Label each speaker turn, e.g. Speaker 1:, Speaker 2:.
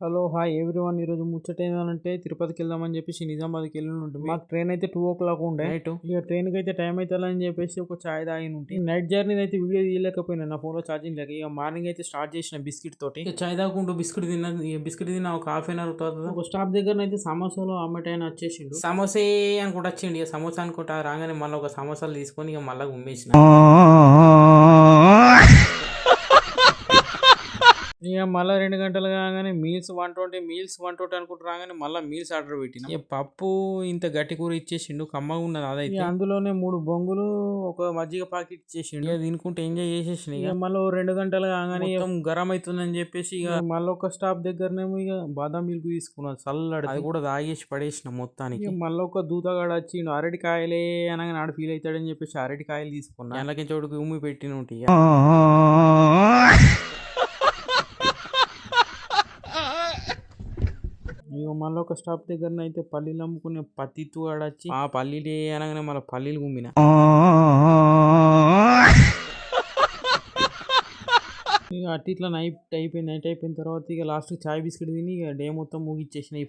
Speaker 1: Hello hi everyone. ఈరోజు ముచ్చట ఏంటంటే తిరుపతికి వెళ్దామని చెప్పేసి నిజామాబాద్కి వెళ్ళి ఉంటుంది. మాకు ట్రైన్ అయితే 2 o'clock ఉండే నైట్. ఇక ట్రైన్కి అయితే టైం అవుతుందని చెప్పేసి ఒక చాయ్ తాగిన ఉంటే నైట్ జర్నీ అయితే వీడియో తీయలేకపోయినా నా ఫోన్లో ఛార్జింగ్ లేక. ఇక మార్నింగ్ అయితే స్టార్ట్ చేసిన బిస్కెట్ తోటి. ఇక చాయ్ తాగుకుంటూ బిస్కెట్ తిన్న ఒక హాఫ్ అన్ అవర్ తర్వాత ఒక స్టాప్ దగ్గర అయితే సమోసాలో ఆమెట్ అయినా వచ్చేసిండు. సమోసే అనుకుంటా వచ్చిండు. ఇక సమోసా అనుకుంటా రాగానే మళ్ళీ ఒక సమోసాలు తీసుకొని ఇక మళ్ళీ ఉమ్మేసిన. ఇక మళ్ళీ 2 గంటలు కాగానే మీల్స్ 120 అనుకుంటూ రాగానే మళ్ళీ మీల్స్ ఆర్డర్ పెట్టిన. ఇక పప్పు ఇంత గట్టి కూర ఇచ్చేసిండు, కమ్మగా ఉన్నది అదైతే. అందులోనే 3 బొంగులు ఒక మజ్జిగ ప్యాకెట్ ఇచ్చేసిండు. ఇక తినుకుంటే ఎంజాయ్ చేసేసిన. ఇక మళ్ళీ 2 గంటలు కాగానే గరం అవుతుందని చెప్పేసి ఇక మళ్ళీ ఒక స్టాప్ దగ్గరనేమో ఇక బాదం మిల్క్ తీసుకున్నాను చల్లడి. అది కూడా తాగేసి పడేసిన మొత్తానికి. మళ్ళీ ఒక దూతగాడు వచ్చిండు, అరటికాయలే అనగా నాడు ఫీల్ అవుతాడని చెప్పేసి అరటికాయలు తీసుకున్నా. నెలకి చోటుకి ఉమ్మి పెట్టిన ఉంటాయి. ఇక మళ్ళీ ఒక స్టాప్ దగ్గర అయితే పల్లీలు అమ్ముకునే పత్తిత్తు వచ్చి ఆ పల్లీలు అనగానే మళ్ళీ పల్లీలు గుమ్మిన. ఇక అట్లా నైట్ అయిపోయిన తర్వాత ఇక లాస్ట్ చాయ్ బిస్కెట్ తిని ఇక డే మొత్తం ముగిచ్చేసిన. ఈ